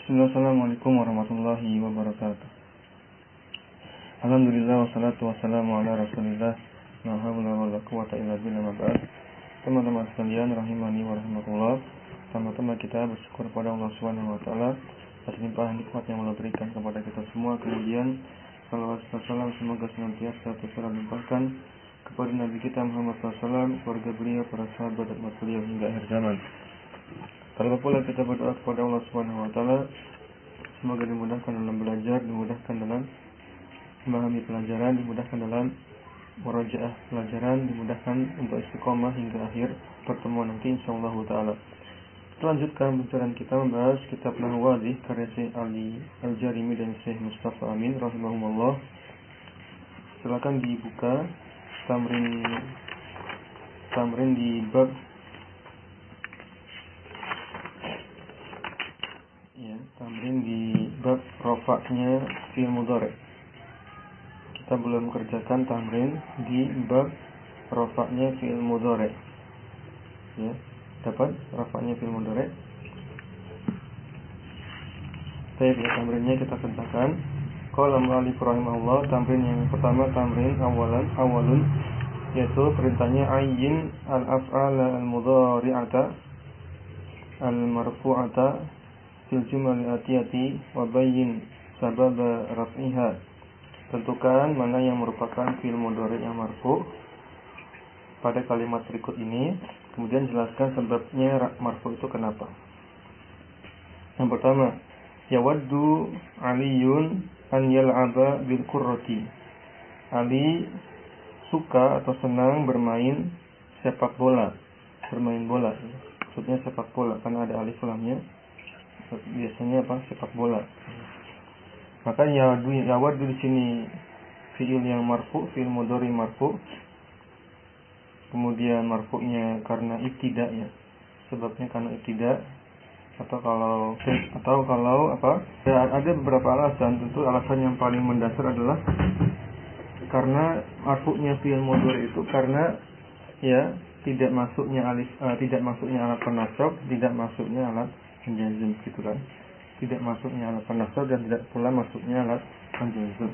Assalamualaikum warahmatullahi wabarakatuh. Alhamdulillah wassalatu wassalamu ala Rasulillah. La haula wala quwwata illa billah. Teman-teman sekalian rahimani wa rahimakumullah. Pertama-tama kita bersyukur kepada Allah Subhanahu wa taala atas limpahan nikmat yang Allah berikan kepada kita semua. Kemudian salawat salam semoga senantiasa terlimpahkan kepada Nabi kita Muhammad SAW, keluarga beliau, para sahabat dan umat beliau hingga akhir zaman. Kalau pula kita berdoa kepada Allah Subhanahu wa taala semoga dimudahkan dalam belajar, dimudahkan dalam memahami pelajaran, dimudahkan dalam murajaah pelajaran, dimudahkan untuk istiqomah hingga akhir pertemuan nanti insyaallah taala. Kita lanjutkan pembicaraan kita membahas kitab Nahwu Wadih karya Syekh Ali Al-Jarimi dan Syekh Mustafa Amin rahimahumullah. Silakan dibuka tamrin di bab rafa'nya fi'il mudhari'. Kita belum kerjakan tamrin di bab rafa'nya fi'il mudhari'. Ya, dapat rafa'nya fi'il mudhari'. Tamrinnya kita kerjakan. Qala al-mu'allif rahimahullah, tamrin yang pertama tamrin awalun yaitu perintahnya ayyin al-af'ala al-mudhari'ata al-marfu'ata fil jumal atiyati wa bayyin sabab raf'iha. Tentukan mana yang merupakan fi'il mudhari' yang marfu' pada kalimat berikut ini, kemudian jelaskan sebabnya marfu' itu kenapa. Yang pertama, yawaddu Aliyun an yal'aba bil qurrati. Ali suka atau senang bermain sepak bola, bermain bola. Maksudnya sepak bola karena ada alif lamnya. Biasanya sepak bola. Maka yawaddu di sini fi'il yang marfu, fi'il mudhari marfu. Kemudian marfu'nya karena ibtida ya. Sebabnya karena ibtida atau kalau ada beberapa alasan. Tentu alasan yang paling mendasar adalah karena marfu'nya fi'il mudhari itu karena ya tidak masuknya alat penasab, tidak masuknya alat penjazm gitu kan. Tidak masuknya alat penasab dan tidak pula masuknya alat penjazm.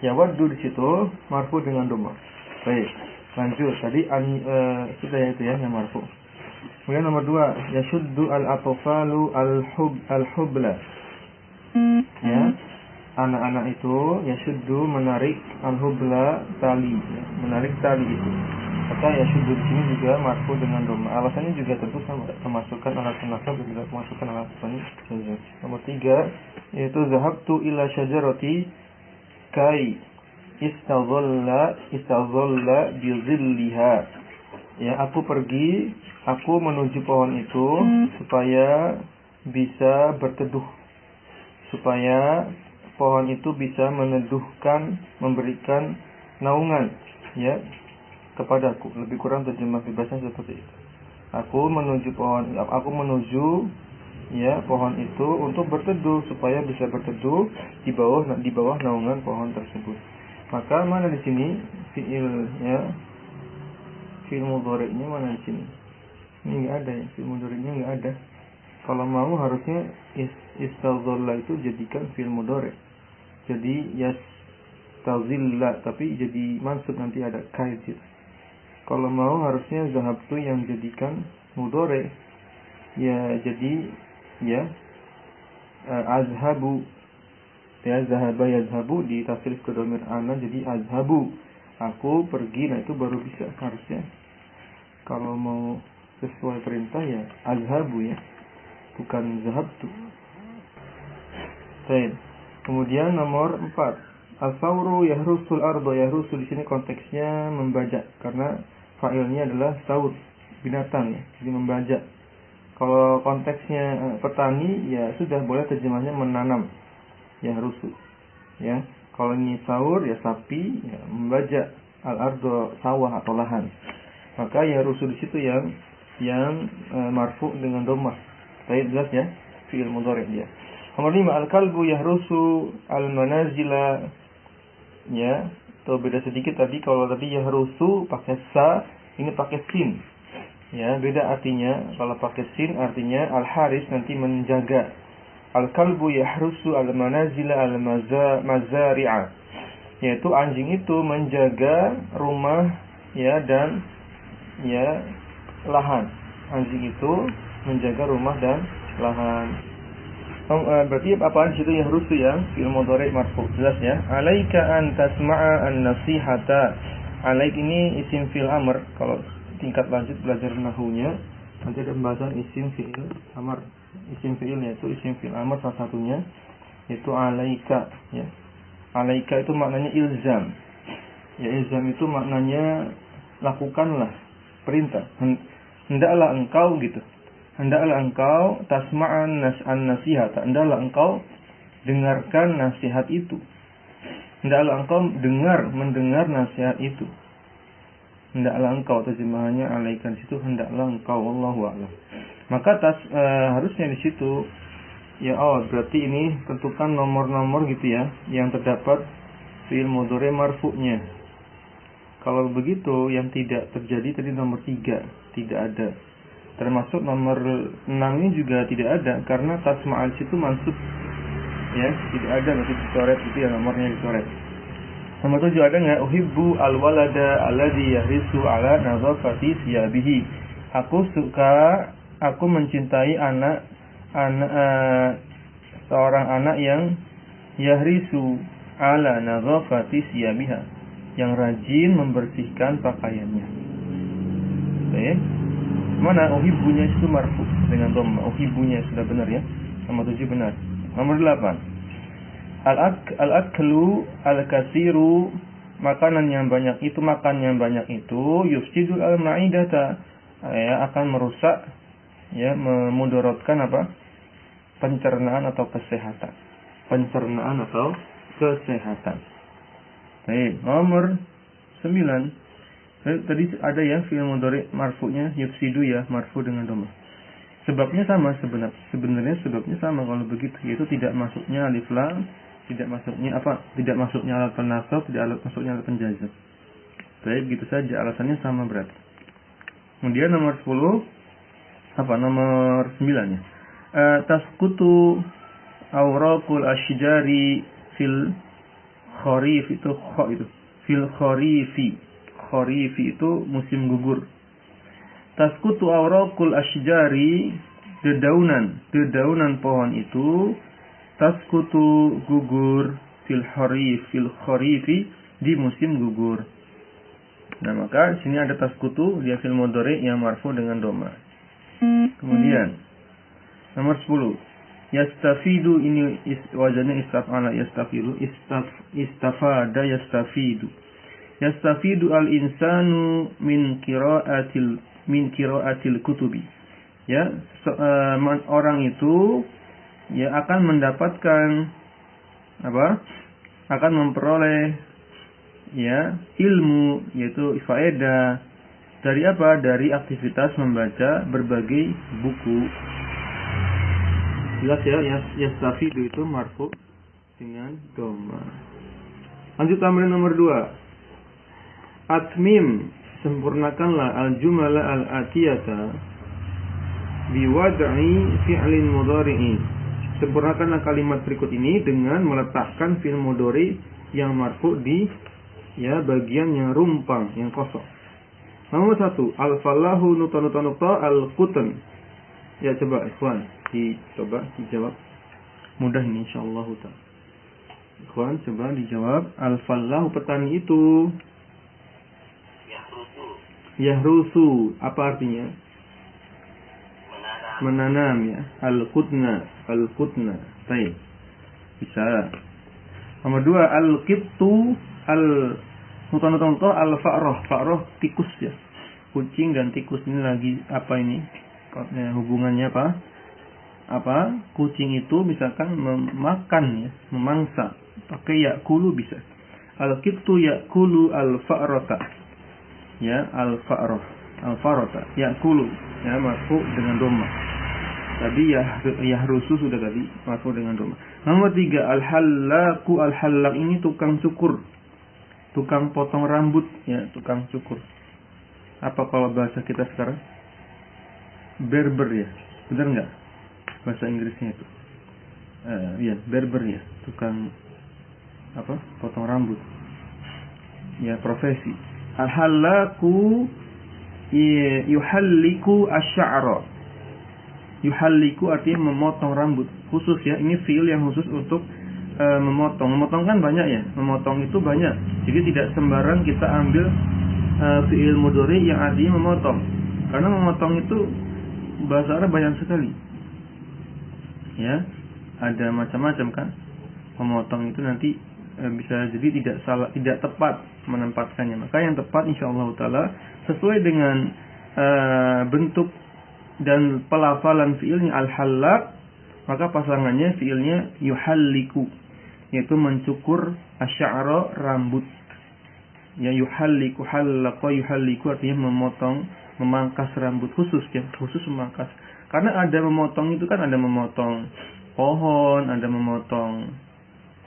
Ya waddu di situ marfu dengan dhamma. Baik, lanjut. Tadi sudah itu ya yang marfu. Kemudian nomor 2, yashuddu al-atfalu al-hubla. Ya, anak-anak itu yashuddu menarik al-hubla tali, ya, menarik tali itu. Maka yashuddu di sini juga marfu dengan dhamma. Alasannya juga tentu sama, memasukkan alat penasab dan tidak memasukkan alat penjazm. Nomor 3 yaitu zahabtu ila syajarati kai istadhalla bi dhilliha. Ya, aku menuju pohon itu supaya bisa berteduh. Supaya pohon itu bisa meneduhkan, memberikan naungan ya kepadaku. Lebih kurang terjemah bebasnya seperti itu. Aku menuju ya pohon itu untuk berteduh, supaya bisa berteduh di bawah naungan pohon tersebut. Maka mana di sini fi'ilnya, fi'il mudhari'nya mana di sini? Ini enggak ada ya, fi'il mudhari'nya enggak ada. Kalau mau harusnya istadhalla itu jadikan fi'il mudhari'. Jadi yastazilla, tapi jadi mansub nanti ada kaid. Kalau mau harusnya zahabtu yang jadikan mudhari'. Ya jadi ya azhabu. Ya zahaba yazhabu ditafsir ke dhamir ana jadi azhabu. Aku pergi, nah itu baru bisa harusnya. Kalau mau sesuai perintah ya azhabu ya, bukan zahabtu. Baik. Kemudian nomor 4, as-sawru yahrusul ardo. Yahrusu di sini konteksnya membajak karena fa'ilnya adalah saur, binatang ya, jadi membajak. Kalau konteksnya petani ya sudah boleh terjemahnya menanam. Yahrusu. Ya. Kalau ini saur ya sapi ya, membajak al-ardo sawah atau lahan. Maka yahrusu di situ yang marfu dengan dhammah. Baik, jelas ya, fi'il mudhari' dia. Nomor 5, al-kalbu yahrusu al-manazila. Ya, itu beda sedikit tadi. Kalau tadi yahrusu pakai sa, ini pakai sin. Ya, beda artinya. Kalau pakai sin artinya al-haris nanti menjaga. Al-kalbu yahrusu al-manazila al-mazari'a, yaitu anjing itu menjaga rumah ya dan ya lahan. Anjing itu menjaga rumah dan lahan. Berarti apa di situ yahrusu ya? Fi'il mudhari' marfu. Jelas ya. Alaika an tasma'a an-nasihata. Alaik ini isim fi'il amr. Kalau tingkat lanjut belajar nahwunya nanti ada pembahasan isim fi'il amr. Isim fi'il yaitu isim fi'il amr salah satunya yaitu alaika ya. Alaika itu maknanya ilzam. Ya, ilzam itu maknanya lakukanlah, perintah. Hendaklah engkau gitu. Hendaklah engkau tasma'an nasihat. Hendaklah engkau dengarkan nasihat itu. Hendaklah engkau mendengar nasihat itu. Hendaklah engkau, terjemahannya alaikan situ hendaklah engkau, wallahu a'lam. Maka harusnya di situ ya berarti ini tentukan nomor-nomor gitu ya yang terdapat fi'il mudhari marfu'nya. Kalau begitu yang tidak terjadi tadi nomor 3 tidak ada. Termasuk nomor 6 ini juga tidak ada karena tasma'al situ mansub ya, tidak ada nanti dicoret itu ya, nomornya dicoret. Nomor 7 ada enggak? Uhibbu al-walada alladhi yahrisu ala nadhafati thiyabihi. Aku mencintai seorang anak yang yahrisu ala nadhafati thiyabiha, yang rajin membersihkan pakaiannya. Oke. Mana uhibbunya itu marfu dengan dhamma. Uhibbunya sudah benar ya. Nomor 7 benar. Nomor 8. Al-aklu al-katsiru, makan yang banyak itu yufsidul al-ma'idata, ya akan merusak ya, memudaratkan apa? Pencernaan atau kesehatan. Baik, nomor 9. Tadi ada ya fi'il mudhari marfu'nya yufsidu ya, marfu dengan dhamma. Sebabnya sama sebenarnya sebabnya sama kalau begitu, yaitu tidak masuknya alif lam, tidak masuknya alat penasab, tidak masuknya alat penjazam. Baik, gitu saja alasannya sama berarti. Kemudian nomor 10 nomor 9 ya. Tasqutu awraqul asyjari fil kharif itu fil kharifi. Kharifi itu musim gugur. Tasqutu awraqul asyjari, dedaunan pohon itu tasqutu gugur fil kharifi di musim gugur. Nah, maka di sini ada tasqutu dia fi'il mudhari yang marfu dengan dhamma. Kemudian nomor 10. Yastafidu ini wazannya istaf'ala yastafidu, istafada yastafidu. Yastafidu al-insanu min qira'atil kutubi. Ya, orang itu ya akan mendapatkan akan memperoleh ya ilmu, yaitu faedah dari dari aktivitas membaca berbagai buku. Jelas ya, yastafidu itu marfu dengan dhamma. Lanjut tamrin nomor 2. Atmim, sempurnakanlah al-jumala al-atiyata biwad'i fi'lin mudhari'i. Sempurnakanlah kalimat berikut ini dengan meletakkan fi'il mudhari yang marfu di ya bagian yang rumpang, yang kosong. Nomor 1, al-falahu nuta al-qutn. Ya, coba ikhwan, dijawab. Mudah ini insyaallah ta'ala. Ikhwan, coba dijawab. Al-falahu, petani itu. Yahrusu, apa artinya? Menanam ya. Al-qutna. Baik. Bisa. Nomor 2, al-qittu al-fa'roh tikus ya. Kucing dan tikus ini lagi ini? Hubungannya apa? Kucing itu misalkan memakan ya, memangsa. Pakai yakulu bisa. Al-qittu yakulu al-fa'rata. Ya, al-farata yakulu ya, marfu dengan dhamma. Tadi yahrusu sudah tadi marfu dengan dhamma. Nomor 3, al-hallaq ini tukang cukur. Tukang potong rambut ya, tukang cukur. Apa kalau bahasa kita sekarang? Barber ya. Benar enggak? Bahasa Inggrisnya itu. Ya barber ya, tukang apa, potong rambut ya, profesi. Al-halaku yuhalliku asy'ara. Yuhalliku artinya memotong rambut, khusus ya, ini fiil yang khusus untuk memotong. Memotong kan banyak ya, memotong itu banyak, jadi tidak sembarang kita ambil fiil mudhari yang artinya memotong, karena memotong itu bahasa Arab banyak sekali ya, ada macam-macam kan. Memotong itu nanti bisa jadi tidak salah, tidak tepat menempatkannya. Maka yang tepat insyaallah taala sesuai dengan bentuk dan pelafalan fiilnya al-hallaq, maka pasangannya fiilnya yuhalliku, yaitu mencukur asy'ara, rambut ya. Yuhalliku, hallaqa yuhalliku artinya memotong, memangkas rambut, khusus ya, khusus memangkas. Karena ada memotong itu kan, ada memotong pohon, ada memotong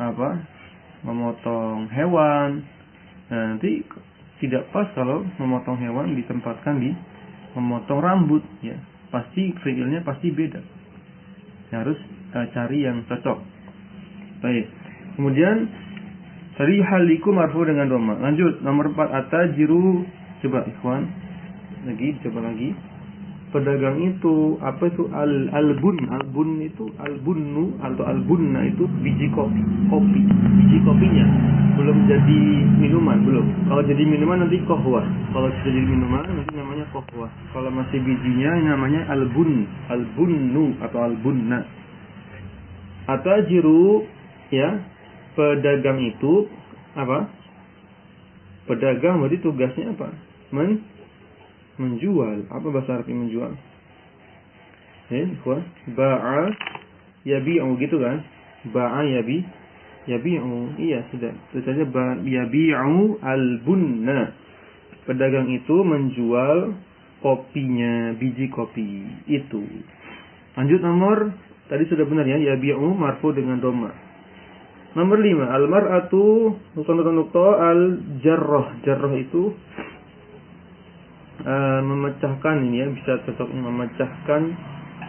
apa, memotong hewan. Nah, nanti tidak pas kalau memotong hewan ditempatkan di memotong rambut ya, pasti fiilnya pasti beda. Harus cari yang cocok. Baik. Kemudian tadi yuhalliku marfu dengan dhamma. Lanjut nomor 4, atajiru. Coba ikhwan lagi, coba lagi. Pedagang itu apa itu? Albun itu albunnu atau albunna itu biji kopi. Biji kopinya belum jadi minuman, belum. Kalau jadi minuman nanti kohwah. Kalau sudah jadi minuman nanti namanya kohwah. Kalau masih bijinya namanya albunnu atau albunna. Atajiru ya, pedagang itu apa? Pedagang berarti tugasnya apa? Menjual. Apa bahasa Arabnya menjual? Ba'a yabi'u gitu kan? Ba'a yabi'u. Iya, sudah. Terus saja yabi'u albunna. Pedagang itu menjual kopinya, biji kopi itu. Lanjut nomor, tadi sudah benar ya, yabi'u marfu dengan dhamma. Nomor 5, al-mar'atu nukta al-jarrah. Jarrah itu memecahkan, ini ya, bisa cocok memecahkan.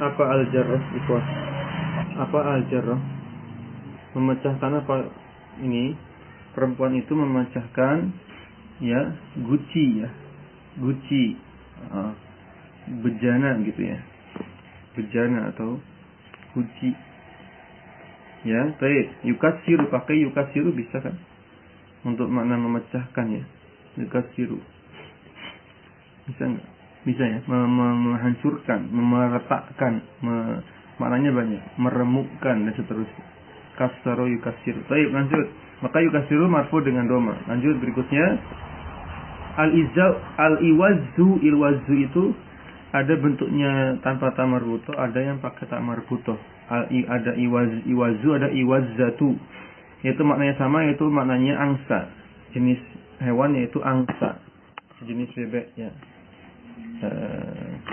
Apa al-jarrah itu? Apa al-jarrah? Memecahkan apa ini? Perempuan itu memecahkan ya, guci ya. Guci. Bejana gitu ya. Bejana atau guci. Ya, baik. Yukasiru, pakai yukasiru bisa kan? Untuk makna memecahkan ya. Yukasiru. Bisa enggak? Bisa ya, menghancurkan, meretakkan, maknanya banyak, meremukkan dan seterusnya. Kasaro yukasiru. Baik, lanjut. Maka yukasiru marfu dengan dhamma. Lanjut berikutnya. Ilwazu itu ada bentuknya tanpa ta marbutoh, ada yang pakai ta marbutoh. Ada iwazu, ada iwazzatu. Yaitu maknanya sama, yaitu maknanya angsa. Jenis hewan yaitu angsa. Jenis bebek ya.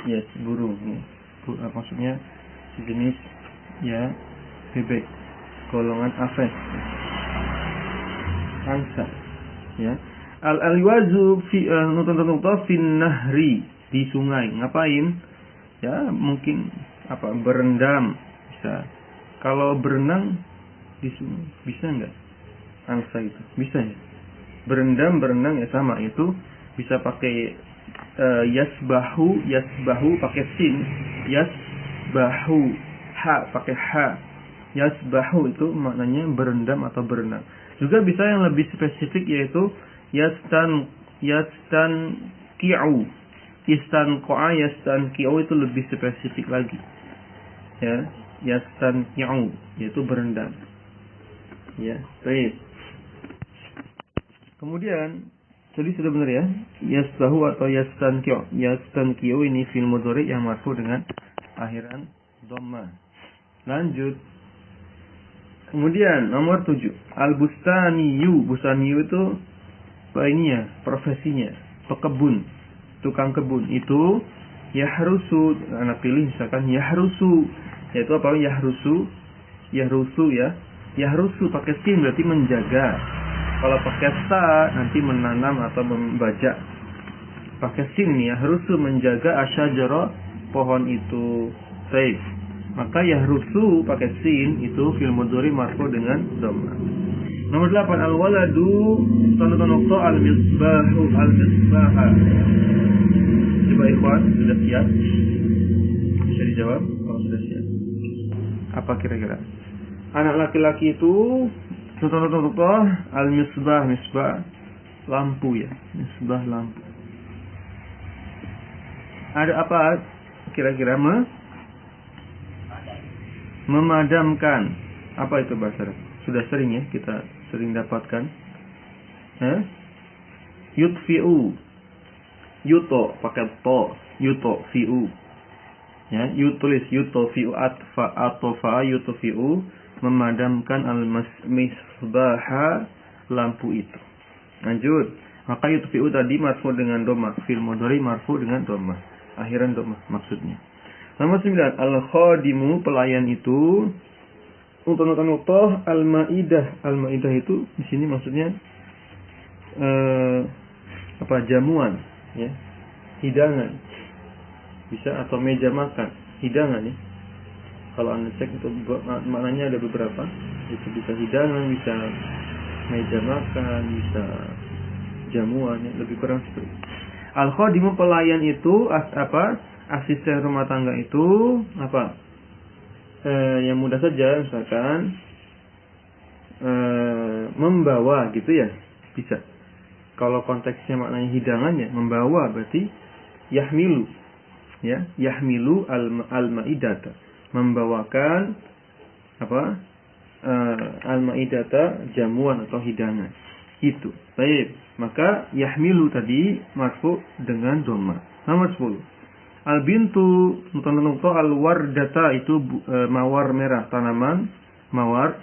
Yes, burung ya. Maksudnya sejenis ya bebek golongan aves, angsa ya. Al-iwazu fi fin nahri, di sungai. Ngapain? Ya, mungkin apa, berendam bisa. Kalau berenang di sungai bisa enggak? Angsa itu bisa ya. Berenang ya sama, itu bisa pakai yasbahu pakai sin, yasbahu ha pakai ha. Yasbahu itu maknanya berendam atau berenang. Juga bisa yang lebih spesifik yaitu yastanqi'u. Yastanqi'u itu lebih spesifik lagi. Ya, yastanqi'u yaitu berendam. Ya, baik. Kemudian jadi sudah benar ya, yasbahu atau yastanqi'u. Yastanqi'u ini fi'il mudhari yang marfu dengan akhiran dhamma. Lanjut. Kemudian nomor 7, al-bustaniyu. Bustaniyu itu apa ini ya? Profesinya pekebun, tukang kebun. Itu yahrusu, anak pilih misalkan yahrusu. Yaitu apa? Yahrusu ya. Yahrusu pakai sin berarti menjaga. Kalau pakai sa nanti menanam atau membajak. Pakai sin ya, yahrusu menjaga asyajara, pohon itu. Baik. Maka yahrusu pakai sin itu fi'il mudhari marfu dengan dhamma. Nomor 8 al-waladu tanda nokta al-misbahu al-misbaha. Coba ikhwan sudah siap? Bisa dijawab kalau sudah siap. Apa kira-kira? Anak laki-laki itu tanda nokta al-misbah, misbah lampu ya, misbah lampu. Ada apa kira-kira? Memadamkan. Apa itu bahasa Arab? Sudah sering ya kita sering dapatkan. Yutfi'u. Yuto pakai to, yuto fi'u. Ya, tulis yuto fi'u atfa atofa yuto fi'u, memadamkan al-misbaha, lampu itu. Lanjut. Maka yuto fi'u tadi marfu dengan dhamma, fi'il mudhari marfu dengan dhamma. Akhiran dhamma maksudnya. Nomor 9, al-khadimu pelayan itu untuk nukta al-maidah. Al-maidah itu di sini maksudnya jamuan ya. Hidangan. Bisa atau meja makan, hidangan ya. Kalau Anda cek itu maknanya ada beberapa. Itu bisa hidangan, bisa meja makan, bisa jamuan ya, lebih kurang seperti itu. Al-khadimu pelayan itu asisten rumah tangga itu apa? Yang mudah saja misalkan membawa gitu ya, bisa. Kalau konteksnya maknanya hidangan ya, membawa berarti yahmilu ya, yahmilu al-maidata, membawakan apa? Al-maidata, jamuan atau hidangan. Itu. Baik, maka yahmilu tadi marfu dengan dhamma. Nomor 10. Al-bintu nukta al-wardata itu mawar merah, tanaman mawar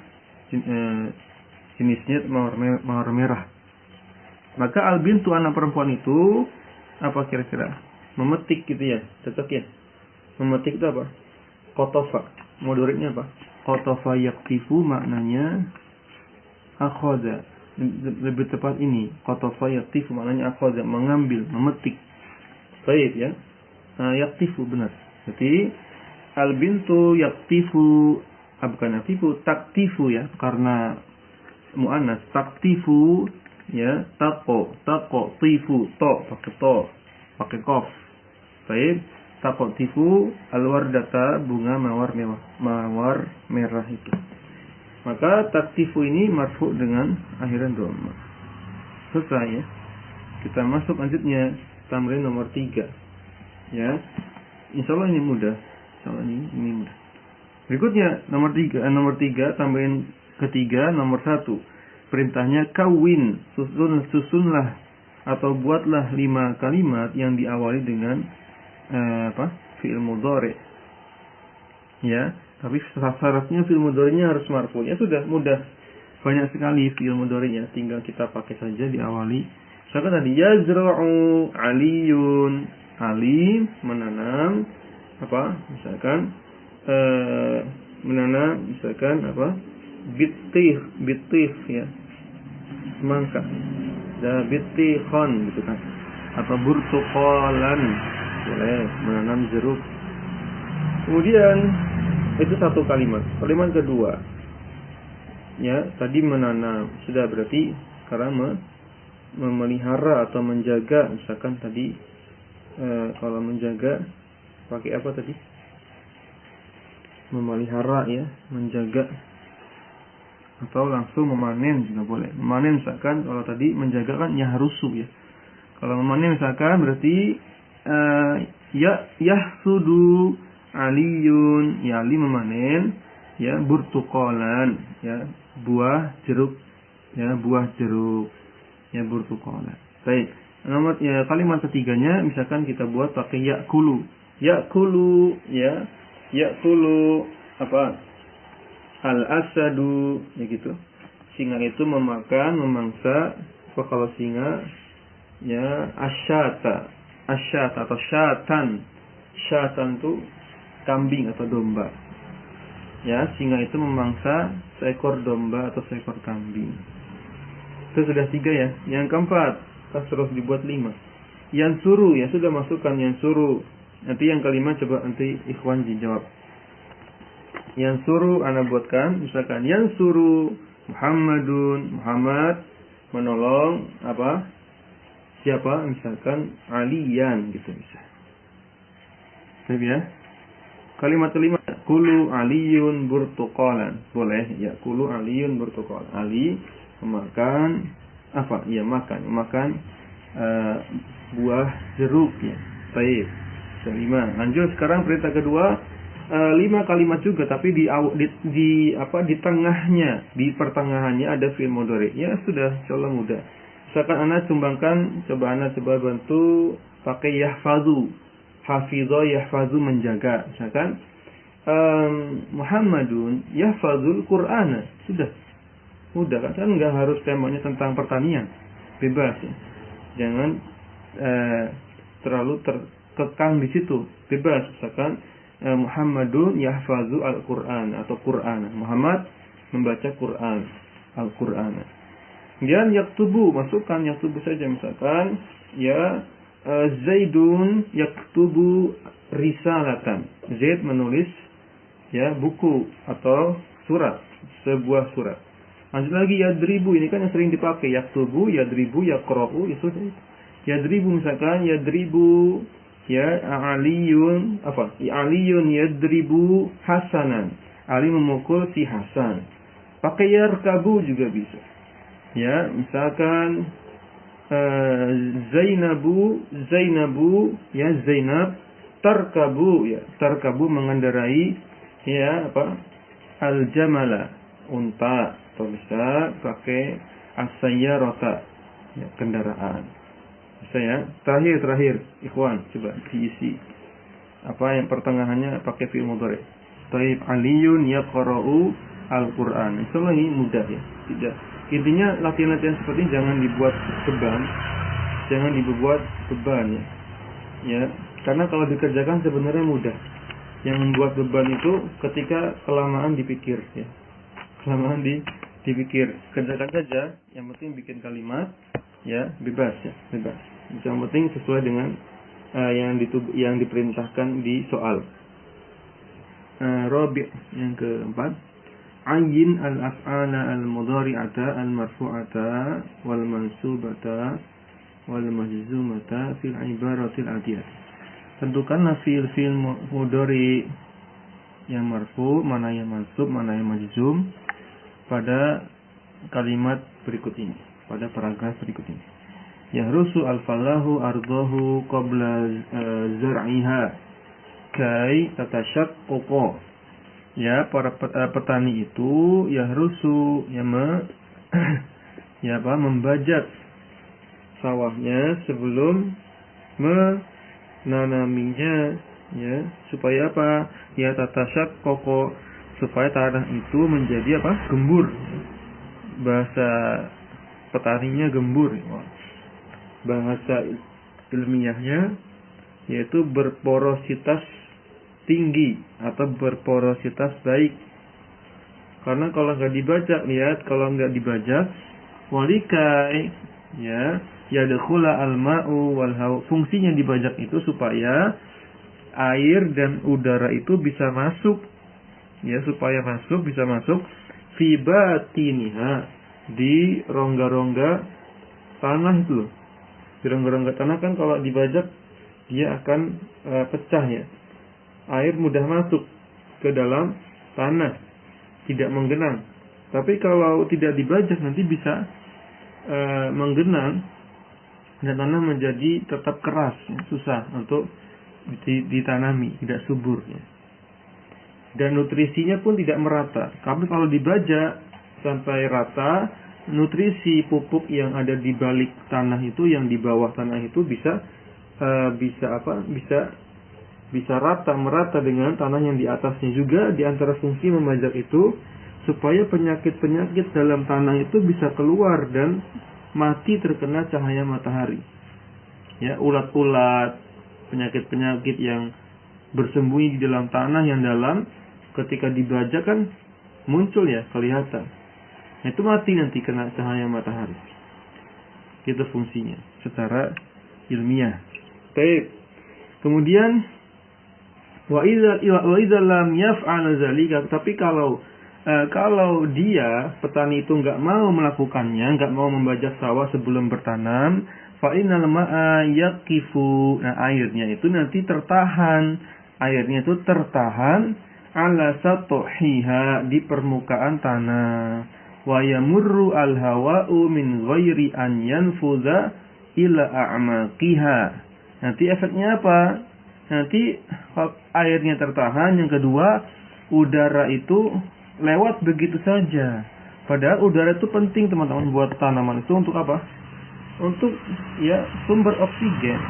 jenisnya mawar merah. Maka al-bintu anak perempuan itu apa kira-kira? Memetik gitu ya, cocok ya. Memetik itu apa? Qotofa. Mudhari'nya apa? Qotofa yaktifu, maknanya akhadha. Lebih tepat ini, qotofa yaktifu maknanya akhadha, mengambil, memetik. Baik ya. Yaktifu benar. Jadi al-bintu yaktifu, bukan yaktifu, taktifu ya, karena muannas. Taktifu ya, taqo tifu, pakai qaf. Baik, taqo tifu al-wardata, bunga mawar merah itu. Maka taktifu ini marfu dengan akhiran dhamma. Selesai ya. Kita masuk lanjutnya tamrin nomor 3. Ya, insyaallah ini mudah. Insyaallah ini mudah. Berikutnya nomor 3 tambahin ketiga nomor 1. Perintahnya kawin, susunlah atau buatlah 5 kalimat yang diawali dengan fi'il mudhari. Ya, tapi syaratnya fi'il mudhari'nya harus marfu. Ya sudah mudah. Banyak sekali fi'il mudhari'nya, tinggal kita pakai saja diawali. Misalkan tadi yazra'u aliyun. Ali menanam apa? Misalkan menanam misalkan apa? Bitif ya. Semangka. Da bitikhon gitu kan. Atau burtuqalan. Boleh menanam jeruk. Kemudian itu satu kalimat. Kalimat kedua. Ya, tadi menanam sudah berarti karena memelihara atau menjaga, misalkan tadi kalau menjaga pakai apa tadi? Memelihara ya, menjaga, atau langsung memanen juga boleh. Memanen misalkan kalau tadi menjaga kan yahrusu ya. Kalau memanen misalkan berarti yahsudu aliyun, ya Ali memanen ya burtuqalan ya, buah jeruk ya, ya burtuqalan. Baik. Nomor ya, kalimat ketiganya misalkan kita buat pakai yakulu ya, yakulu apa? Al-asadu ya gitu. Singa itu memakan, memangsa. Apa kalau singa ya asyata atau syatan. Syatan itu kambing atau domba. Ya, singa itu memangsa seekor domba atau seekor kambing. Itu sudah 3 ya. Yang keempat, terus dibuat 5. Yang suruh ya, sudah masukkan yang suruh. Nanti yang kelima coba nanti ikhwan dijawab. Yansuru ana buatkan, misalkan yansuru Muhammadun, Muhammad menolong apa? Siapa? Misalkan Aliyan gitu bisa. Baik ya. Kalimat kelima, kulu aliyun burtuqalan. Boleh ya, kulu aliyun burtuqalan. Ali memakan apa? Ya makan buah jeruk ya. Baik. Kelima. Lanjut sekarang perintah kedua. 5 kalimat juga tapi di tengahnya, di pertengahannya ada fi'il mudhari. Ya sudah, insyaallah mudah. Misalkan ana sumbangkan, coba bantu pakai yahfazu. Hafidho yahfazu menjaga. Misalkan Muhammadun yahfazul Qur'ana. Sudah. Mudah kan enggak harus temanya tentang pertanian. Bebas ya. Jangan terlalu terkekang di situ. Bebas. Misalkan Muhammadun yahfazu al-Qur'an atau Qur'an. Muhammad membaca Qur'an, Al-Qur'an. Kemudian yaktubu, masukkan yaktubu saja misalkan ya Zaidun yaktubu risalatan. Zaid menulis ya buku atau surat, sebuah surat. Lanjut lagi yadribu, ini kan yang sering dipakai yaktubu, yadribu, yaqra'u, itu yadribu misalkan yadribu ya Aliyun apa? Aliyun yadribu Hasanan. Ali memukul si Hasan. Pakai yarkabu juga bisa. Ya, misalkan Zainabu ya Zainab tarkabu ya tarkabu mengendarai ya apa? Al-jamala unta, atau bisa pakai as-sayyarata ya, kendaraan. Saya terakhir ikhwan coba diisi apa yang pertengahannya pakai fi'il mudhari. Taib aliyun yaqra'u al-Qur'an. Insyaallah ini mudah ya. Tidak. Intinya latihan-latihan seperti ini jangan dibuat beban ya. Ya, karena kalau dikerjakan sebenarnya mudah. Yang membuat beban itu ketika kelamaan dipikir ya. Kelamaan dipikir. Kerjakan saja, yang penting bikin kalimat ya, bebas. Yang penting sesuai dengan yang diperintahkan di soal. Rabi' yang keempat, ayyin al-af'ala al-mudhari'ata al-marfu'ata wal mansubata wal majzumata fil ibaratil atiyah. Tentukanlah fi'il mudhari yang marfu, mana yang mansub, mana yang majzum pada kalimat berikut ini, pada paragraf berikut ini. Yahrusu al-falahu ardahu qabla zar'iha kai tatashaqqaqu. Ya, para petani itu yahrusu membajak sawahnya sebelum menanaminya ya, supaya apa? Ya tatashaqqaqu, supaya tanah itu menjadi apa? Gembur. Bahasa petaninya gembur. Bahasa ilmiahnya yaitu berporositas tinggi atau berporositas baik. Karena kalau nggak dibajak, lihat kalau nggak dibajak walikai ya yadkhula al-ma'u wal hawa. Fungsinya dibajak itu supaya air dan udara itu bisa masuk ya, supaya bisa masuk fi batiniha, di rongga-rongga tanah itu loh. Di rongga-rongga tanah kan kalau dibajak dia akan pecah ya. Air mudah masuk ke dalam tanah, tidak menggenang. Tapi kalau tidak dibajak nanti bisa menggenang dan tanah menjadi tetap keras ya, susah untuk ditanami, tidak subur ya. Dan nutrisinya pun tidak merata. Tapi kalau dibajak sampai rata, nutrisi pupuk yang ada di balik tanah itu, yang di bawah tanah itu bisa merata dengan tanah yang di atasnya juga. Di antara fungsi membajak itu supaya penyakit-penyakit dalam tanah itu bisa keluar dan mati terkena cahaya matahari. Ya, ulat-ulat, penyakit-penyakit yang bersembunyi di dalam tanah yang dalam, ketika dibajak kan muncul ya, kelihatan. Itu mati nanti kena cahaya matahari. Itu fungsinya secara ilmiah. Baik. Kemudian Wa idza lam yaf'al zalika, tapi kalau dia petani itu enggak mau melakukannya, enggak mau membajak sawah sebelum bertanam, fa innal ma'a yaqifu. Nah, airnya itu nanti tertahan. Airnya itu tertahan ala sathiha, di permukaan tanah. Wa yamurru al-hawa'u min ghairi an yanfudha ila a'maqiha. Nanti efeknya apa? Nanti airnya tertahan. Yang kedua, udara itu lewat begitu saja. Padahal udara itu penting teman-teman buat tanaman itu untuk apa? Untuk sumber oksigen.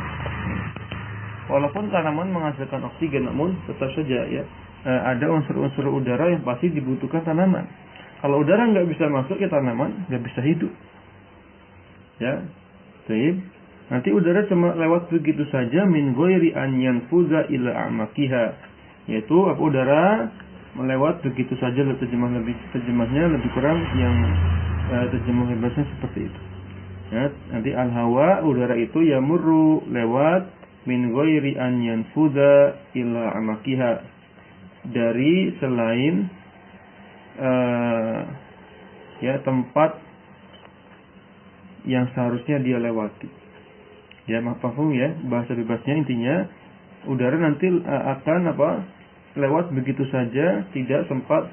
Walaupun tanaman menghasilkan oksigen, namun tetap saja ada unsur-unsur udara yang pasti dibutuhkan tanaman. Kalau udara nggak bisa masuk, tanaman nggak bisa hidup. Baik. Nanti udara cuma lewat begitu saja, min ghairi an yanfuza ila a'maqiha. Yaitu udara melewat begitu saja, terjemahnya lebih kurang yang terjemah bebasnya seperti itu. Nanti al-hawa, udara itu yamurru, lewat, min ghairi an yanfuza ila a'maqiha, dari selain tempat yang seharusnya dia lewati. Paham bahasa bebasnya, intinya udara nanti akan lewat begitu saja, tidak sempat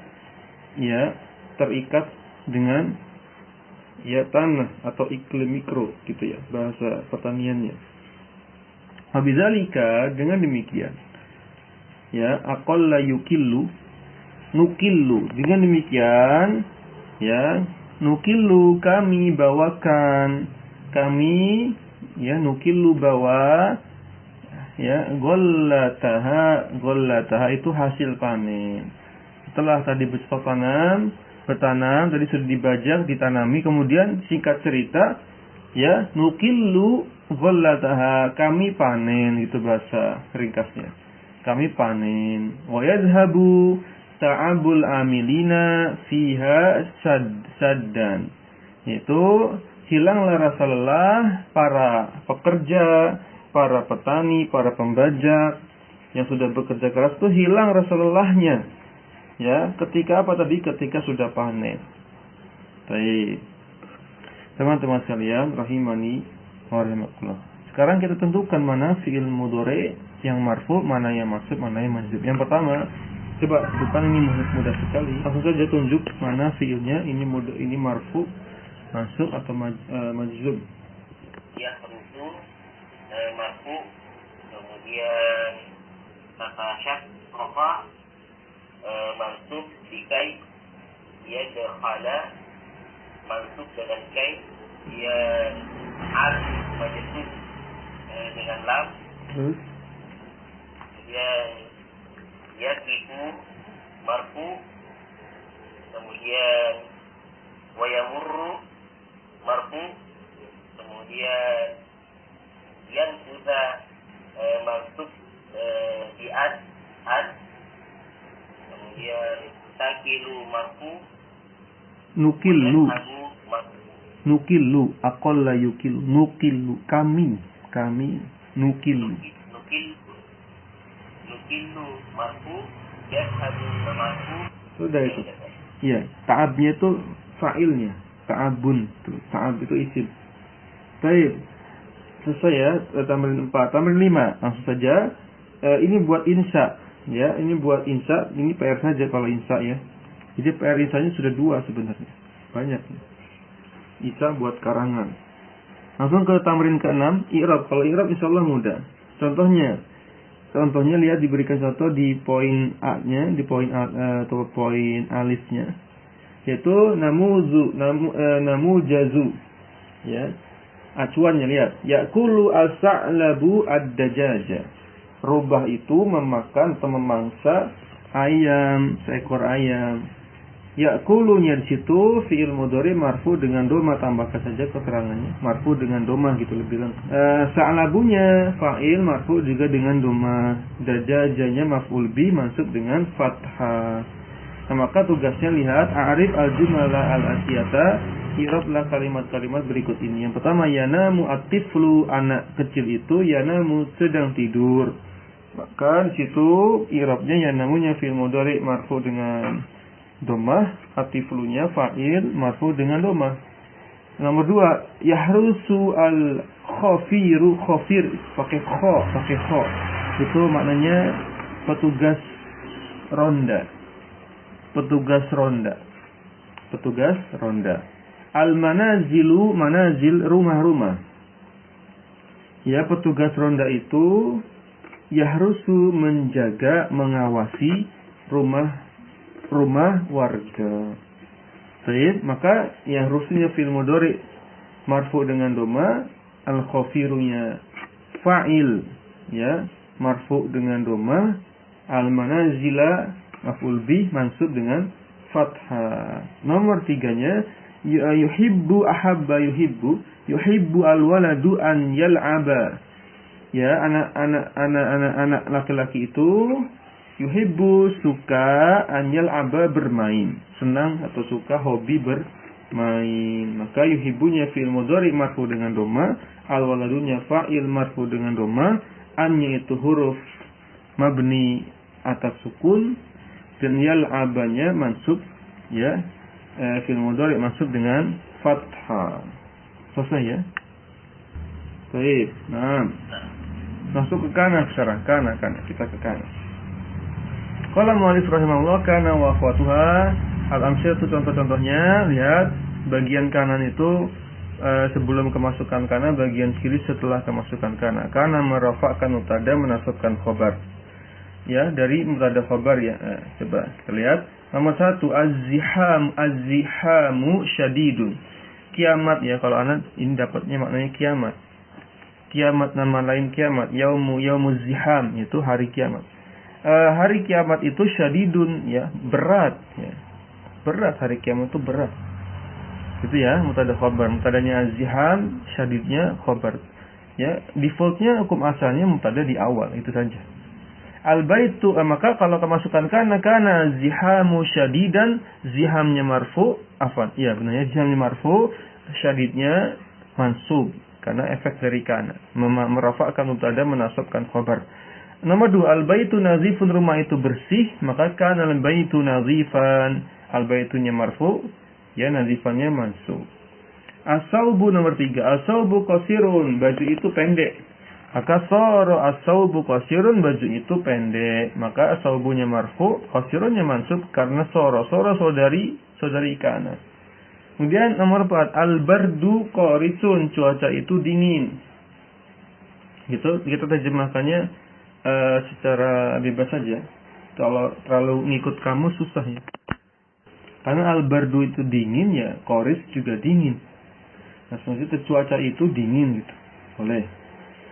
terikat dengan tanah atau iklim mikro gitu bahasa pertaniannya. Habizalika, dengan demikian aqalla yukillu, nukillu, dengan demikian nukillu, kami bawakan, nukillu bawa gollataha itu hasil panen. Setelah tadi bertanam tadi sudah dibajak, ditanami, kemudian singkat cerita nukillu gollataha, kami panen, itu bahasa ringkasnya, kami panen. Wa yadhhabu ta'abul amilina fiha saddan, yaitu hilanglah rasa lelah para pekerja, para petani, para pembajak yang sudah bekerja keras, itu hilang rasa lelahnya ketika ketika sudah panen. Baik, teman-teman sekalian rahimani wa rahimakumullah. Sekarang kita tentukan mana fi'il mudhari yang marfu, mana yang mansub, mana yang majzum. Yang pertama, coba depan ini mudah sekali. Langsung saja tunjuk mana fi'ilnya, ini marfu, mansub atau majzum. Rufu, marfu, kemudian kata syak, rofa, mansub dikai, dakhala, mansub dengan kai, al, majzum dengan lam. Terus kemudian yaqifu, marfu, kemudian wayamurru, marfu, kemudian yanfuza, mansub di ad, kemudian takilu, marfu, nukillu, aqalla yukillu, nukillu, kami nukillu, marfu, yashhadu, marfu. Sudah itu. Ta'abnya itu fa'ilnya, ta'abun, ta'ab itu isim. Baik. Selesai tamrin 4, tamrin 5. Langsung saja. Ini buat insa, ini buat insa, ini PR saja kalau insa Jadi PR insanya sudah 2 sebenarnya. Banyak. Insa buat karangan. Langsung ke tamrin ke-6, i'rab. Kalau i'rab insyaallah mudah. Contohnya lihat, diberikan contoh di poin A-nya, di poin A, atau poin alifnya, yaitu namujazu. Acuannya lihat, ya'kulu as-sa'labu ad-dajaja. Rubah itu memakan atau memangsa ayam, seekor ayam. Ya'kulunya di situ fi'il mudhari marfu dengan doma, tambahkan saja keterangannya. Marfu dengan doma gitu lebih lengkap. Sa'labunya fa'il marfu juga dengan doma. Dajajanya maf'ul bi mansub dengan fathah. Nah, maka tugasnya lihat a'rif al-jumala al-atiyata, i'rablah kalimat-kalimat berikut ini. Yang pertama, yanamu at-tiflu, anak kecil itu yanamu sedang tidur. Maka di situ i'rabnya yang namanya fi'il mudhari marfu dengan dhammah, atiflunya fa'il marfu dengan dhammah. Nomor 2, yahrusu al-khafiru, khafir pakai kha. Itu maknanya petugas ronda. Al-manazilu, manazil rumah-rumah. Ya, petugas ronda itu yahrusu menjaga, mengawasi rumah warga. Baik, maka yahrusunya fi'il mudhari marfu dengan dhamma, al-khafirunya fa'il ya, marfu dengan dhamma, al-manazila maf'ul bih mansub dengan fathah. Nomor 3-nya yuhibbu, ahabba yuhibbu al-waladu an yal'aba. Ya, anak laki-laki itu yuhibbu, suka, an yal'aba, bermain, senang atau suka, hobi bermain. Maka yuhibbunya fi'il mudhari marfu dengan dhamma, al-waladunya fa'il marfu dengan dhamma, an-nya itu huruf mabni atas sukun, dan yal'abanya mansub ya, fi'il mudhari mansub dengan fathah. Selesai ya? Baik. Nah, masuk ke kanan sekarang. Kana. Kita ke kanan. Qala mu'allif rahimahullah, kana wa akhwatuha. Al-amsil itu contoh-contohnya. Lihat, bagian kanan itu sebelum kemasukan kana, bagian kiri setelah kemasukan kana. Kana merafa'kan mubtada, menasabkan khabar. Ya, dari mubtada khabar ya. Coba kita lihat. Nomor 1, az-zihamu syadidun. Kiamat ya, kalau anak ini dapatnya maknanya kiamat. Kiamat, nama lain kiamat, yaumuz ziham, itu hari kiamat. Hari kiamat itu syadidun ya, berat ya. Berat, hari kiamat itu berat. Itu ya, mubtada khabar. Mubtadanya az-ziham, syadidnya khabar. Ya, defaultnya hukum asalnya mubtada di awal, itu saja. Al-baitu, maka kalau kemasukan kana zihamu syadidan, zihamnya marfu, ya benarnya zihamnya marfu, syadidnya mansub. Karena efek dari kana, merafa'kan mubtada, menasabkan khabar. Nomor 2, al-baitu nazifun, rumah itu bersih, maka kana al-baitu nazifan, al-baitunya marfu, ya nazifannya mansub. As-saubu nomor 3, as-saubu qasirun, baju itu pendek. Maka soro as-saubu qasirun, baju itu pendek. Maka as-saubunya marfu, qasirunnya mansub karena soro saudari kana. Kemudian nomor 4, al-bardu qarisun, cuaca itu dingin. Gitu, kita terjemahkannya secara bebas saja. Kalau terlalu ngikut kamu susah ya. Karena al-bardu itu dingin ya, qaris juga dingin. Nah, maksudnya cuaca itu dingin gitu. Boleh.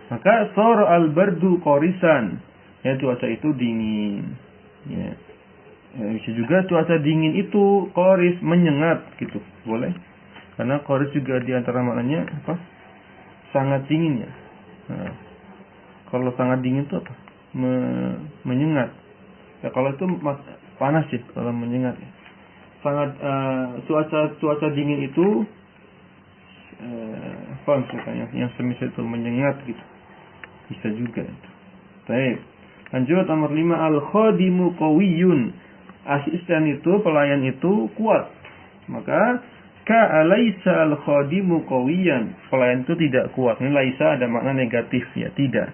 Maka soro al-bardu qarisan, ya cuaca itu dingin. Ya. Bisa juga cuaca dingin itu qaris, menyengat gitu, boleh. Karena qaris juga diantara maknanya apa? Sangat dingin ya. Nah, kalau sangat dingin itu apa? Menyengat. Ya, kalau itu panas ya, kalau menyengat. Ya. Sangat cuaca dingin itu apa misalnya yang semisal itu menyengat gitu. Bisa juga itu. Baik. Lanjut nomor 5, al-khadimu qawiyyun. Asisten itu, pelayan itu kuat. Maka ka'alaisa al-khadimu qawiyan, pelayan itu tidak kuat. Ini laisa ada makna negatif ya, tidak.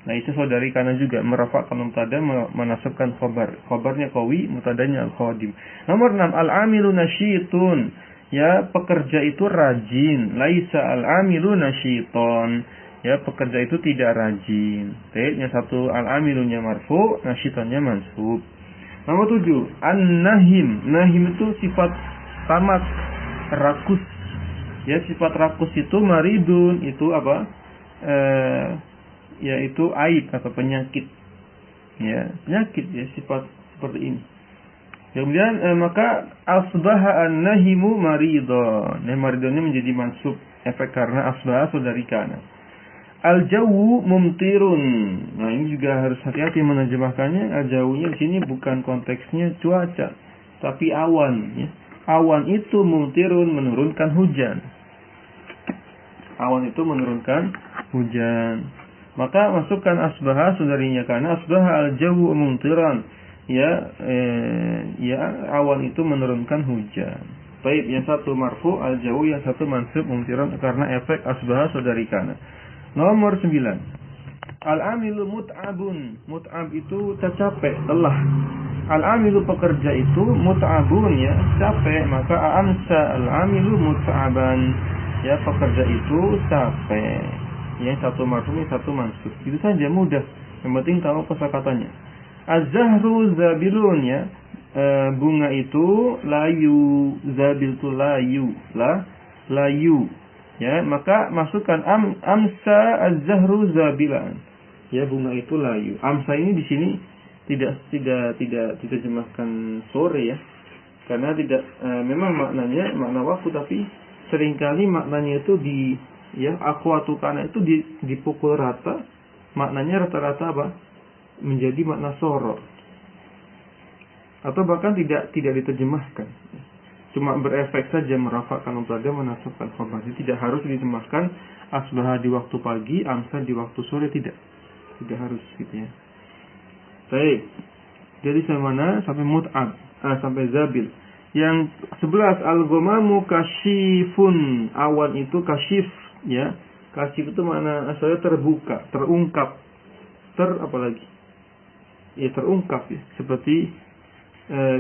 Laisa saudari kana juga, merafa'kan mubtada, menasabkan khabar. Khabarnya qawi, mubtadanya al-khadim. Nomor 6, al-amilu nasyitun. Ya, pekerja itu rajin. Laisa al-amilu nasyiton. Ya, pekerja itu tidak rajin. Baik, yang satu al-amilunya marfu, nasyitonnya mansub. Nomor 7, an-nahim. Nahim itu sifat tamak, rakus. Ya, sifat rakus itu maridun, itu apa? Yaitu aib atau penyakit. Ya, penyakit ya, sifat seperti ini. Kemudian maka asbaha an-nahimu maridun. Nah, maridunnya menjadi mansub, efek karena asbaha saudari kana. Al-jawu mumtirun. Nah, ini juga harus hati-hati menerjemahkannya. Al-jawunya di sini bukan konteksnya cuaca, tapi awan ya. Awan itu mumtirun, menurunkan hujan. Awan itu menurunkan hujan. Maka masukkan asbaha saudarinya karena asbaha al-jawu mumtiran. Ya, awan itu menurunkan hujan. Baik, yang satu marfu al-jawu, yang satu mansub mumtiran karena efek asbaha saudari kana. Nomor 9. Al-amilu mut'abun. Mut'ab itu tercapek, lelah. Al-amilu pekerja itu mut'abun, ya, capek. Maka amsa al-amilu mut'aban. Ya, pekerja itu capek. Yang satu marfu, yang satu mansub. Itu saja, mudah. Yang penting tahu kosakatanya. Az-zahru zabilun, ya. Bunga itu layu, zabil itu layu, layu. Ya, maka masukkan amsa az-zahru zabilan. Ya, bunga itu layu. Amsa ini di sini tidak diterjemahkan sore, ya. Karena tidak memang maknanya makna waktu, tapi seringkali maknanya itu akhwatu kana itu dipukul rata. Maknanya rata-rata apa? Menjadi makna soror. Atau bahkan tidak diterjemahkan. Cuma berefek saja merafakkan mubtada, menasabkan khabar. Jadi tidak harus diterjemahkan asbaha di waktu pagi, amsa di waktu sore, tidak harus gitu, ya. Baik. Jadi sampai mana? Sampai mut'ab, sampai zabil. Yang 11 al-ghamamu kasyifun. Awan itu kasyif, ya. Kasyif itu makna asalnya terbuka, terungkap. Apalagi? Ya, terungkap, ya. Seperti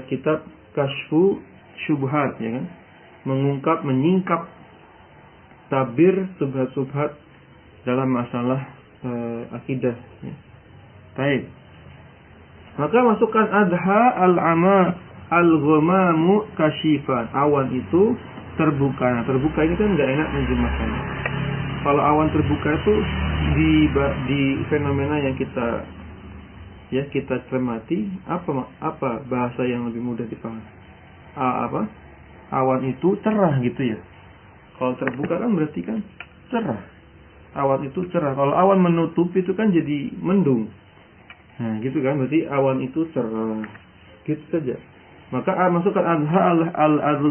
kitab Kasyfu Syubhat, ya kan? Mengungkap, menyingkap tabir subhat-subhat dalam masalah akidah, ya. Baik. Maka masukkan adha al-ama al-ghamamu kasyifan. Awan itu terbuka. Nah, terbuka ini kan enggak enak menjelaskannya. Kalau awan terbuka itu di fenomena yang kita cermati, apa bahasa yang lebih mudah dipahami? Awan itu cerah gitu, ya. Kalau terbuka kan berarti kan cerah. Awan itu cerah. Kalau awan menutup itu kan jadi mendung. Nah, gitu kan, berarti awan itu cerah. Gitu saja. Maka masukkan adha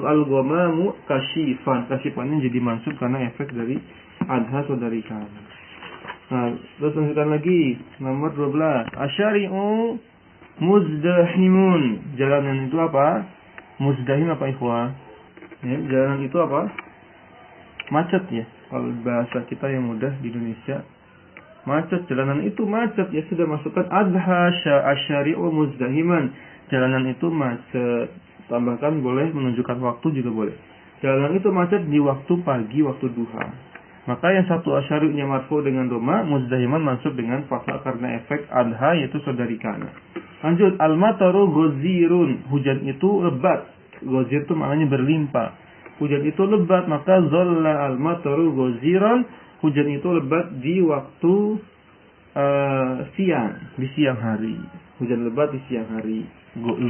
al-ghamamu kasyifan. Kasyifannya jadi mansub karena efek dari adha saudari kana. Nah, terus lanjutkan lagi. Nomor 12. Asyari'u muzdahimun. Jalanan itu apa? Muzdahim apa, ikhwah? Ya, jalanan itu apa? Macet, ya. Kalau bahasa kita yang mudah di Indonesia, macet. Jalanan itu macet, ya. Sudah masukkan adha asyari'u muzdahiman. Jalanan itu macet. Tambahkan boleh, menunjukkan waktu juga boleh. Jalanan itu macet di waktu pagi, waktu duha. Maka yang satu asyari'nya marfu dengan doma, muzdahiman mansub dengan fathah karena efek adha, yaitu saudari kana. Lanjut, al-mataru gozirun. Hujan itu lebat. Gozir itu maknanya berlimpah. Hujan itu lebat, maka zolla al-mataru goziran. Hujan itu lebat di waktu siang, di siang hari. Hujan lebat di siang hari.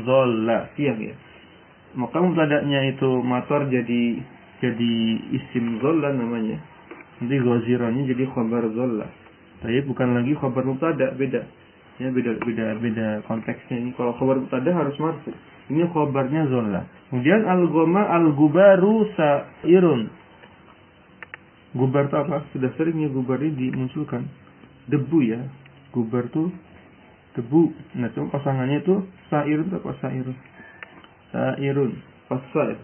Zolla, siang, ya. Maka mubtada'nya itu matar jadi isim zolla namanya. Nanti gozirannya jadi khabar zolla. Tapi bukan lagi khabar mubtada, beda. Ya, beda konteksnya ini. Kalau khabar mubtada harus marfu. Ini khabarnya zolla. Kemudian al-ghama al-gubaru sa'irun. Gubar itu apa? Sudah seringnya gubar ini dimunculkan. Debu, ya. Gubar itu debu. Nah, cuma pasangannya itu sa'irun atau sa'irun? Sa'irun. Pasa.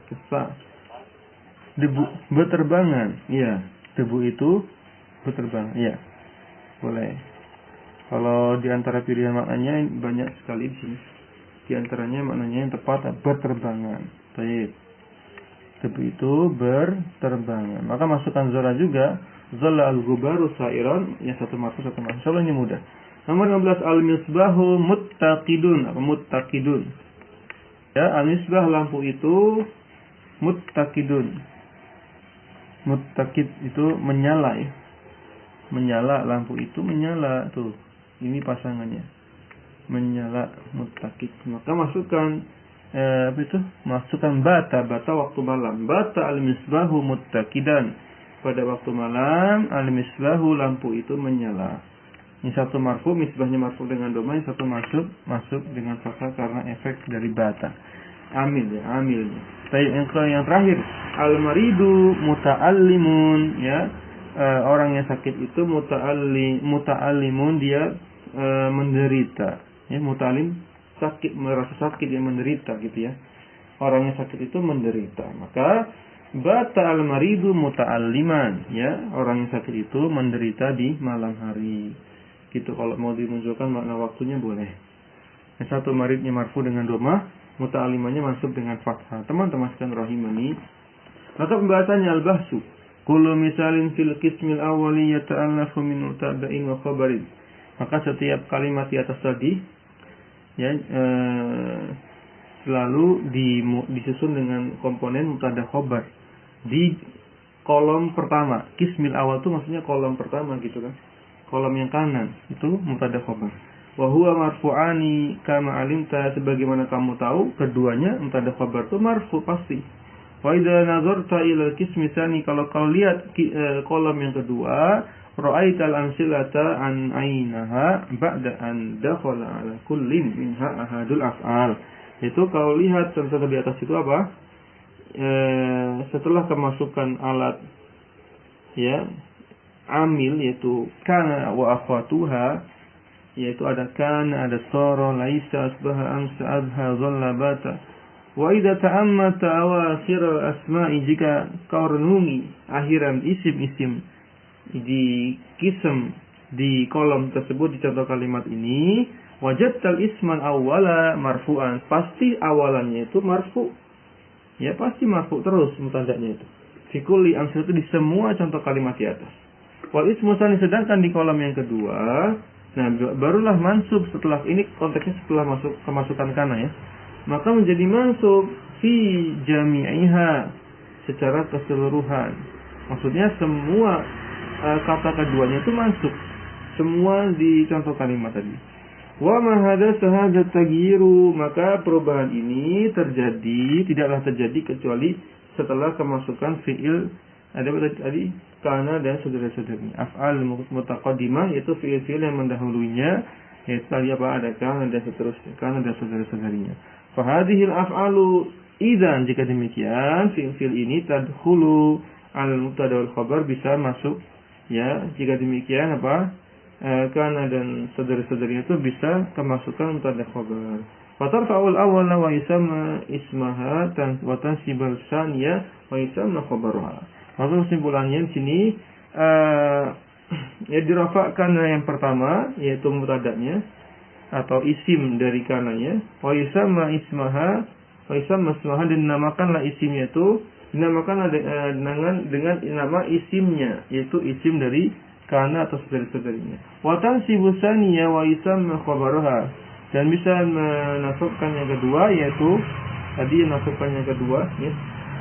Debu berterbangan. Iya. Debu itu berterbangan. Iya. Boleh. Kalau di antara pilihan maknanya banyak sekali di sini. Di antaranya maknanya yang tepat berterbangan. Baik. Debu itu berterbangan. Maka masukkan zola juga. Zola al-gubaru sa'iran. Yang satu marfu, satu mansub. Insyaallah ini mudah. Nomor 16 al-misbahu muttaqidun. Apa muttaqidun? Ya, al-misbah lampu itu muttaqidun. Muttaqid itu menyala, ya. Menyala, lampu itu menyala. Tuh, ini pasangannya. Menyala, muttaqid. Maka masukkan masukkan bata waktu malam. Bata al-misbahu muttaqidan. Pada waktu malam, al-misbahu lampu itu menyala. Ini satu marfu, misbahnya marfu dengan doma, yang satu masuk dengan fathah karena efek dari bata. Amil, ya, amilnya. Baik, yang terakhir, al-maridu muta'allimun, ya. orang yang sakit itu muta'allimun, dia menderita. Ya, muta'allim sakit, merasa sakit, yang menderita gitu ya. Orang yang sakit itu menderita. Maka bata al-maridu muta'alliman, ya, orang yang sakit itu menderita di malam hari. Gitu kalau mau dimunculkan makna waktunya boleh. Yang satu maridnya marfu dengan dhamma, muta'allimannya mansub dengan fathah. Teman-teman sekalian rahimani. Maka pembahasannya al-bahsu. Kullu misalin fil qismil awwali yata'allafu min mutaba'in wa khabarin. Maka setiap kalimat di atas tadi ya selalu disusun dengan komponen mubtada khabar di kolom pertama. Qismil awal itu maksudnya kolom pertama gitu kan. Kolom yang kanan itu mubtada khabar. Wa huwa marfu'ani kama alimta, sebagaimana kamu tahu keduanya mubtada khabar itu marfu pasti. Wa idza nazarta ila al-qismi tsani, kalau kau lihat kolom yang kedua, ra'aital amsilata an ainaha ba'da an dakhala ala kullin minha ahadul af'al. Itu kau lihat contoh di atas itu apa? Setelah kemasukan alat ya amil, yaitu kana wa akhwatuha, yaitu ada kana, ada sara, laisa, asbaha, amsa, adha, dhalla, bata. Wa idza ta'ammata awakhir al-asma'i, jika kau renungi akhiran isim-isim di kism di kolom tersebut, di contoh kalimat ini, wajadtal isman awwala marfu'an, pasti awalannya itu marfu. Ya, pasti marfu terus mubtada'nya itu. Fi kulli amsal, itu di semua contoh kalimat di atas. Wal ismu tsani, sedangkan di kolom yang kedua, nah barulah mansub setelah ini, konteksnya setelah kemasukan kana ya. Maka menjadi mansub fi jami'iha, secara keseluruhan. Maksudnya semua kata keduanya itu mansub, semua di contoh kalimat tadi. Wa ma hadatsa hadza taghyiru, maka perubahan ini tidaklah terjadi kecuali setelah kemasukan fiil ada tadi kana dan saudara-saudaranya. Af'al mutaqaddimah, yaitu fiil-fiil yang mendahulunya, yaitu tadi apa, ada kana dan seterusnya, kana dan saudara-saudarinya. Fa hadhil af'alu idzan, jika demikian fiil-fiil ini tadkhulu al-mubtada wal khabar, bisa masuk ya, jika demikian apa, kana dan saudara-saudarinya itu bisa kemasukan mubtada khabar. Fatarfa'ul awwala wa yusamma ismaha wa tansibul tsaniya wa yusamma khabaruha. Maka kesimpulannya di sini ya dirafa'kan yang pertama, yaitu mubtada'nya atau isim dari kananya, wa yusamma ismaha, wa yusamma ismaha, dan dinamakanlah isimnya itu, dinamakan dengan nama isimnya, yaitu isim dari kana atau saudara-saudarinya. Wa tansibu tsaniya wa yusamma khabaruha, dan bisa menasabkan yang kedua, yaitu tadi yang nasabkan yang kedua ya,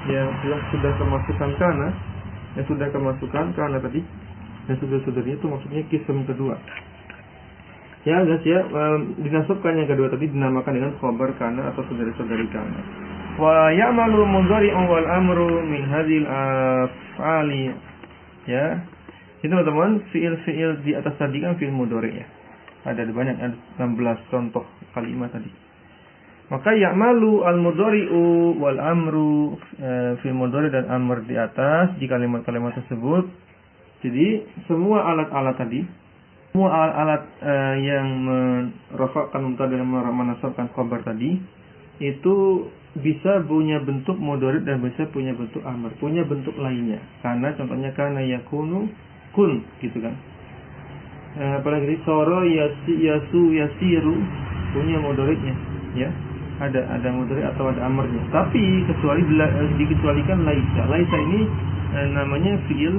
yang sudah kemasukan kana, yang sudah kemasukan kana tadi dan saudara-saudarinya, itu maksudnya kism kedua. Ya guys ya, dinasabkan yang kedua tadi dinamakan dengan khabar kana atau saudara-saudari kana. Wa ya'malu mudhari'u wal amru min hadhil af'ali. Ya. Itu teman-teman, fiil-fiil di atas tadi kan fiil mudhari' ya. Ada banyak, ada 16 contoh kalimat tadi. Maka ya'malu al-mudhari'u wal amru, fiil mudhari' dan amr di atas di kalimat-kalimat tersebut. Jadi semua alat-alat tadi, semua alat yang merafa'kan mubtada dan menasabkan khabar tadi, itu bisa punya bentuk mudhari' dan bisa punya bentuk amr, punya bentuk lainnya. Karena contohnya kana yakunu kun gitu kan. Apalagi soro yasu yasiru punya mudhari'nya ya. Ada mudhari' atau ada amrnya. Tapi dikecualikan laisa. Laisa ini namanya fiil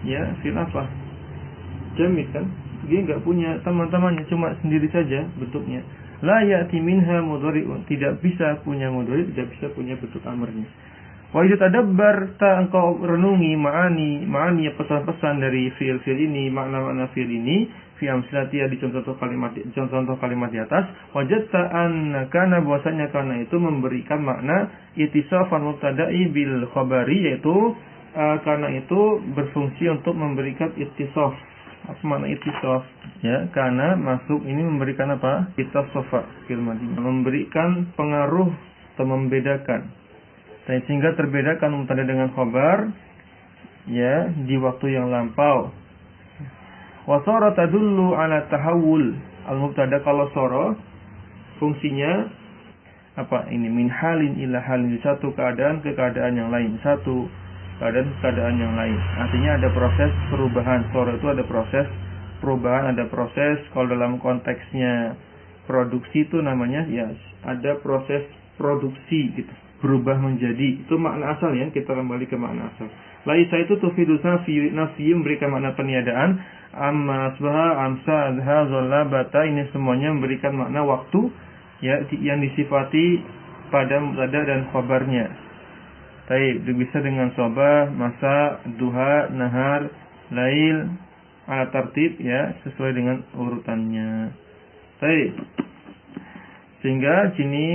ya, fiil apa? Jamid kan. Dia enggak punya teman-temannya, cuma sendiri saja bentuknya. La ya'ti minha mudhari'un, tidak bisa punya mudhari', tidak bisa punya bentuk amrnya. Wa idza tadabbarta, engkau renungi ma'ani pesan-pesan dari fiil-fiil ini, makna-makna fiil ini, fi amsalatiha, di contoh kalimat di atas, wajadta anna kana, bahwasanya kana itu memberikan makna ittisafan mubtada'i bil khabari, yaitu kana itu berfungsi untuk memberikan ittisaf. Apa makna ittisaf? Ya, kana masuk ini memberikan apa? Ittasafa fil madhi, memberikan pengaruh atau membedakan. Dan sehingga terbedakan mubtada dengan khabar ya di waktu yang lampau. Wa sara tadullu ala tahawul al-mubtada. Kalau sara fungsinya apa ini, min halin ila halin, satu keadaan ke keadaan yang lain, satu keadaan ke keadaan yang lain. Artinya ada proses perubahan. Sara itu ada proses perubahan, ada proses. Kalau dalam konteksnya produksi itu namanya ya ada proses produksi gitu, berubah menjadi. Itu makna asal ya, kita kembali ke makna asal. Laisa itu tufidu nafi, memberikan makna peniadaan. Amma asbaha, amsa, adha, zolla, bata, ini semuanya memberikan makna waktu ya, yang disifati pada mubtada dan khabarnya. Baik, bisa dengan sobah, masa, duha, nahar, lail, ala tertib ya, sesuai dengan urutannya. Baik. Sehingga sini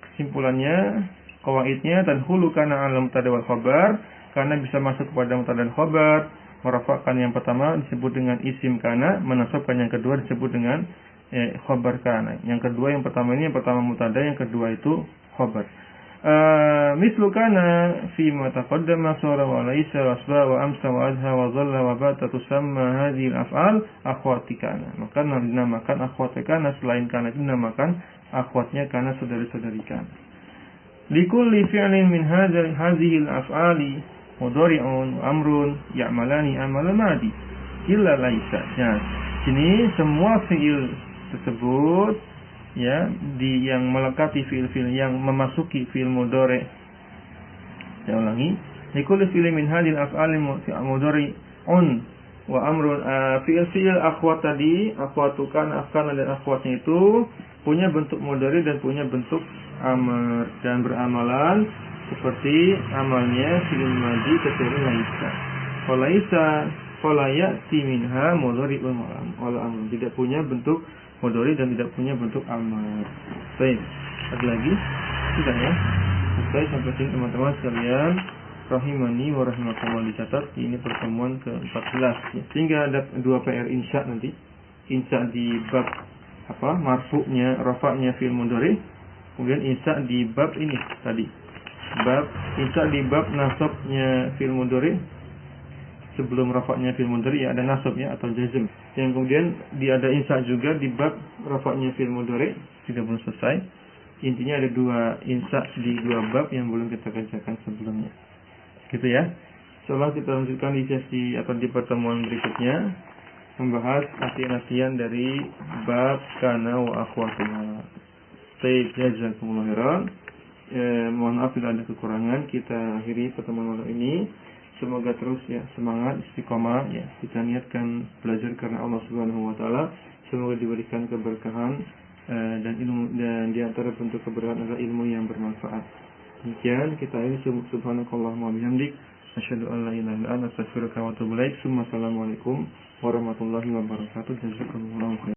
kesimpulannya, qawaidnya tadkhulu kana ala mubtada wal khabar, karena bisa masuk kepada mubtada dan khabar. Merafakkan yang pertama disebut dengan isim kana, menasabkan yang kedua disebut dengan khabar kana. Yang kedua, yang pertama ini, yang pertama mubtada, yang kedua itu khabar. Mislu kana fi ma taqaddama sara wa laysa wa asba wa amsa wa adha wa dhalla wa bata tusamma hadhihi al-af'al akhwati kana. Maka dinamakan akhwati kana, selain kana dinamakan akhwatnya kana, saudari-saudari kana. Likulli fi'lin min hadhihi al-af'ali mudhari'un amrun ya'malani amal madi illa laysa. Nah, sini semua fi'il tersebut ya, yang melekati fi'il-fi'il yang memasuki fi'il mudhari'. Saya ulangi, likulli fi'lin min hadhihi al-af'ali mudhari'un wa amrun. Fi'il-fi'il akhwat tadi, akhwatukan, akan dan akhwatnya itu punya bentuk mudhari' dan punya bentuk amr, dan beramalan seperti amalnya fi'il madhi kecuali laisa. Fala ya'ti minha mudhari'un wala amr, tidak punya bentuk mudhari dan tidak punya bentuk amr. Baik, ada lagi? Sudah ya. Selesai sampai sini teman-teman sekalian, rahimani wa rahimakumullah. Dicatat, ini pertemuan ke-14 ya. Sehingga ada 2 PR insya nanti. Insya di bab apa? Marfu'nya, rafa'nya fi'il mudhari. Kemudian insya di bab ini tadi. Bab insya di bab nasabnya fi'il mudhari. Sebelum rafa'nya fi'il mudhari ya ada nasab ya, atau jazm. Yang kemudian ada insya juga di bab rafa'nya fi'il mudhari, tidak belum selesai. Intinya ada 2 insya di 2 bab yang belum kita kerjakan sebelumnya. Gitu ya. Insyaallah kita lanjutkan di sesi atau di pertemuan berikutnya, membahas latihan-latihan dari bab kana wa akhwatuha. Baik, jazakumullah khairan. Mohon maaf bila ada kekurangan. Kita akhiri pertemuan malam ini. Semoga terus ya semangat, istiqomah ya. Kita niatkan belajar karena Allah Subhanahu wa taala. Semoga diberikan keberkahan dan ilmu, dan di antara bentuk keberkahan adalah ilmu yang bermanfaat. Demikian kita ini, subhanakallahumma bihamdik, asyhadu an la ilaha illa anta, astaghfiruka wa atubu ilaik. Assalamualaikum warahmatullahi wabarakatuh. Jazakumullahu khairan.